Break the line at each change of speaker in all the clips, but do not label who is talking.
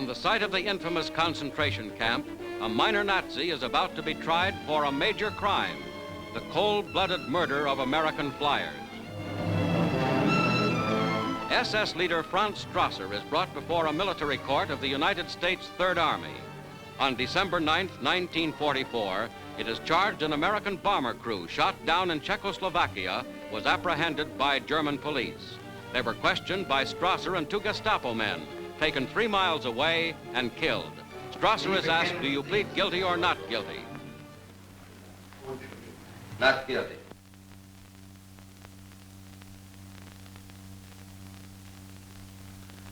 On the site of the infamous concentration camp, a minor Nazi is about to be tried for a major crime, the cold-blooded murder of American flyers. SS leader Franz Strasser is brought before a military court of the United States Third Army. On December 9, 1944, it is charged an American bomber crew shot down in Czechoslovakia was apprehended by German police. They were questioned by Strasser and two Gestapo men, taken 3 miles away and killed. Strasser is asked, do you plead guilty or not guilty?
Not guilty.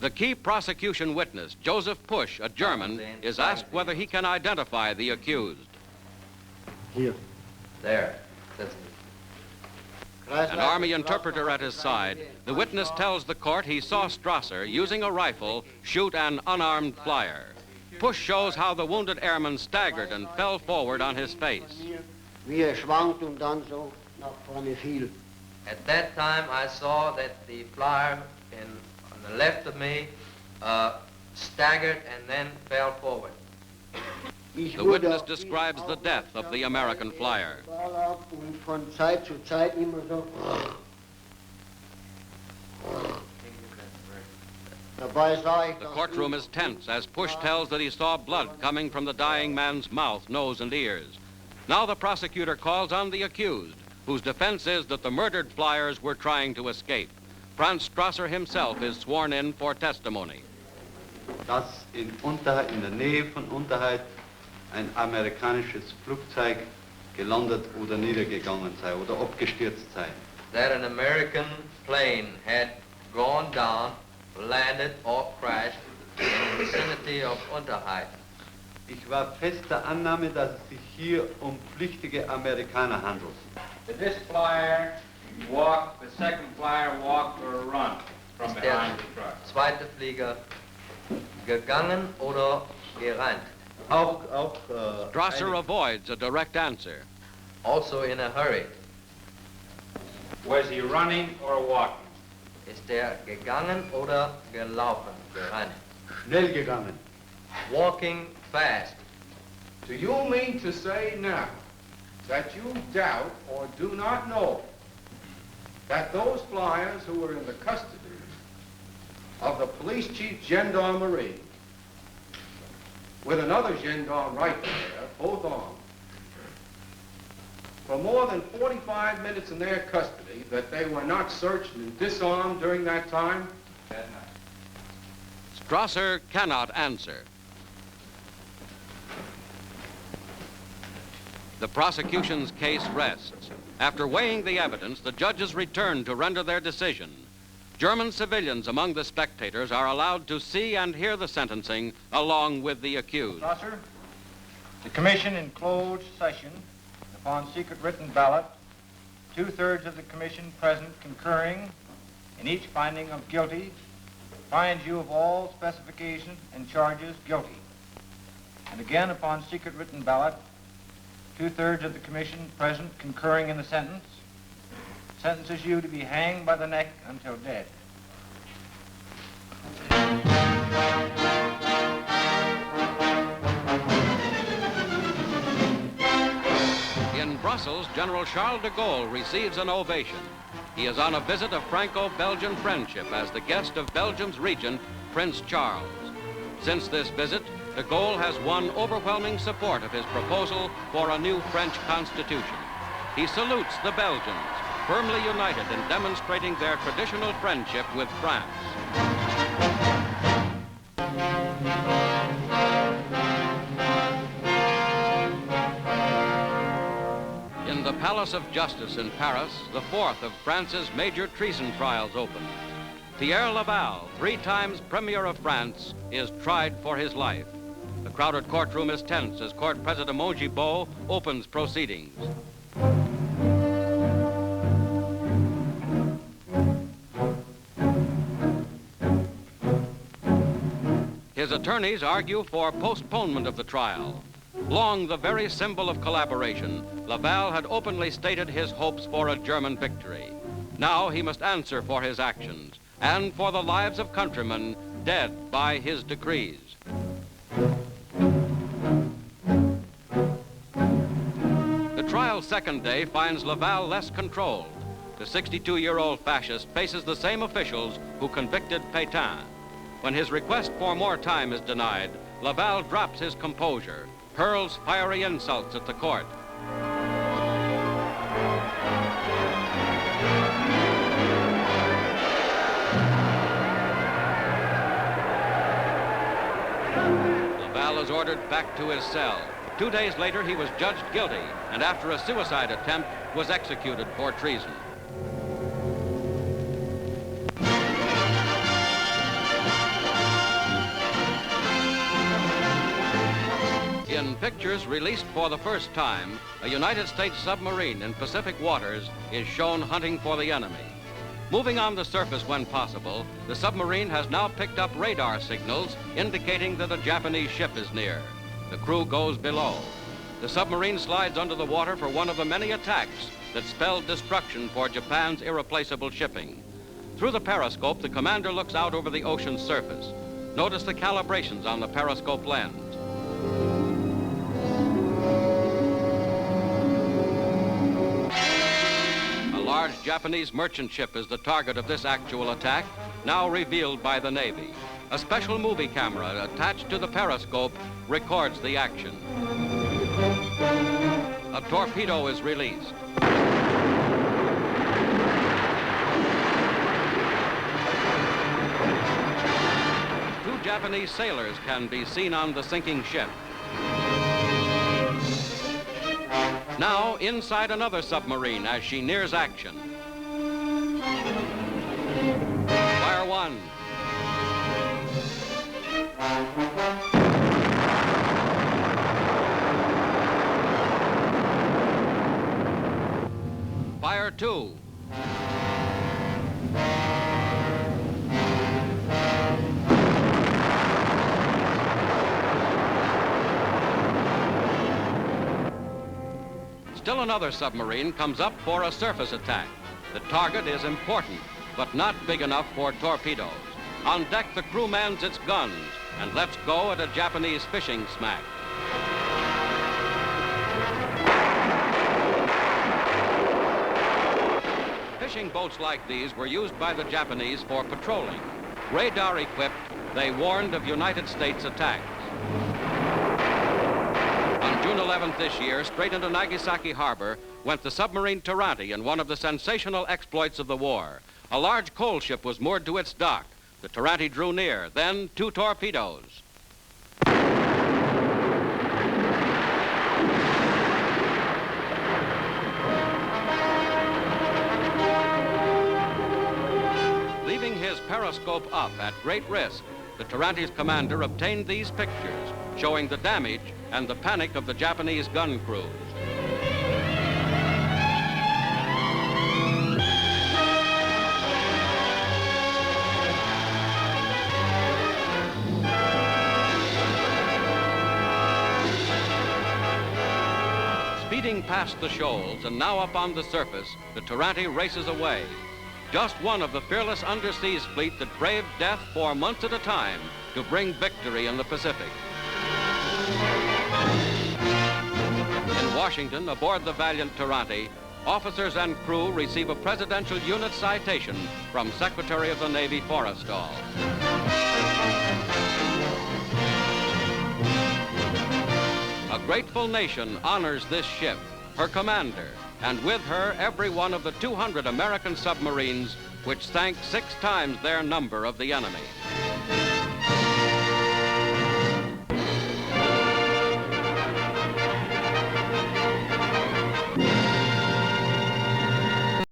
The key prosecution witness, Joseph Pusch, a German, is asked whether he can identify the accused.
Here. There. That's
An Army interpreter at his side, the witness tells the court he saw Strasser, using a rifle, shoot an unarmed flyer. Pusch shows how the wounded airman staggered and fell forward on his face.
At that time, I saw that the flyer on the left of me staggered and then fell forward.
The witness describes the death of the American flyer. The courtroom is tense as Pusch tells that he saw blood coming from the dying man's mouth, nose, and ears. Now the prosecutor calls on the accused, whose defense is that the murdered flyers were trying to escape. Franz Strasser himself is sworn in for testimony.
Dass in der Nähe von Unterheit ein amerikanisches Flugzeug gelandet oder niedergegangen sei oder abgestürzt sei.
That an American plane had gone down, landed or crashed in the vicinity of Unterheit.
Ich war fester Annahme, dass es sich hier flüchtige Amerikaner handelt.
Did this flyer walk, the second flyer walk or run from behind the truck?
Zweite Flieger gegangen oder gerannt?
Strasser avoids a direct answer.
Also in a hurry.
Was he running or walking?
Ist gegangen oder gelaufen, gerannt?
Schnell gegangen.
Walking fast.
Do you mean to say now that you doubt or do not know that those flyers who were in the custody of the police chief gendarmerie with another gendarme right there, both armed, for more than 45 minutes in their custody, that they were not searched and disarmed during that time?
Strasser cannot answer. The prosecution's case rests. After weighing the evidence, the judges return to render their decision. German civilians among the spectators are allowed to see and hear the sentencing along with the accused.
Strasser, the commission in closed session, upon secret written ballot, 2/3 of the commission present concurring in each finding of guilty, finds you of all specifications and charges guilty. And again, upon secret written ballot, 2/3 of the commission present concurring in the sentence, sentences you to be hanged by the neck until dead.
In Brussels, General Charles de Gaulle receives an ovation. He is on a visit of Franco-Belgian friendship as the guest of Belgium's regent, Prince Charles. Since this visit, de Gaulle has won overwhelming support of his proposal for a new French constitution. He salutes the Belgians, firmly united in demonstrating their traditional friendship with France. In the Palace of Justice in Paris, the fourth of France's major treason trials open. Pierre Laval, 3 times Premier of France, is tried for his life. The crowded courtroom is tense as Court President Mongibaud opens proceedings. His attorneys argue for postponement of the trial. Long the very symbol of collaboration, Laval had openly stated his hopes for a German victory. Now he must answer for his actions and for the lives of countrymen dead by his decrees. Laval's second day finds Laval less controlled. The 62-year-old fascist faces the same officials who convicted Pétain. When his request for more time is denied, Laval drops his composure, hurls fiery insults at the court. Laval is ordered back to his cell. 2 days later, he was judged guilty, and after a suicide attempt, was executed for treason. In pictures released for the first time, a United States submarine in Pacific waters is shown hunting for the enemy. Moving on the surface when possible, the submarine has now picked up radar signals indicating that a Japanese ship is near. The crew goes below. The submarine slides under the water for one of the many attacks that spelled destruction for Japan's irreplaceable shipping. Through the periscope, the commander looks out over the ocean's surface. Notice the calibrations on the periscope lens. A large Japanese merchant ship is the target of this actual attack, now revealed by the Navy. A special movie camera attached to the periscope records the action. A torpedo is released. Two Japanese sailors can be seen on the sinking ship. Now inside another submarine as she nears action. Fire one. Fire two. Still another submarine comes up for a surface attack. The target is important, but not big enough for torpedoes. On deck, the crew mans its guns and lets go at a Japanese fishing smack. Fishing boats like these were used by the Japanese for patrolling. Radar equipped, they warned of United States attacks. On June 11th this year, straight into Nagasaki Harbor went the submarine Taranti in one of the sensational exploits of the war. A large coal ship was moored to its dock. The Taranti drew near, then two torpedoes. Leaving his periscope up at great risk, the Taranti's commander obtained these pictures showing the damage and the panic of the Japanese gun crews. Speeding past the shoals and now up on the surface, the Taranti races away. Just one of the fearless underseas fleet that braved death for months at a time to bring victory in the Pacific. In Washington, aboard the valiant Taranti, officers and crew receive a Presidential Unit Citation from Secretary of the Navy Forrestal. A grateful nation honors this ship, her commander, and with her every one of the 200 American submarines which sank 6 times their number of the enemy.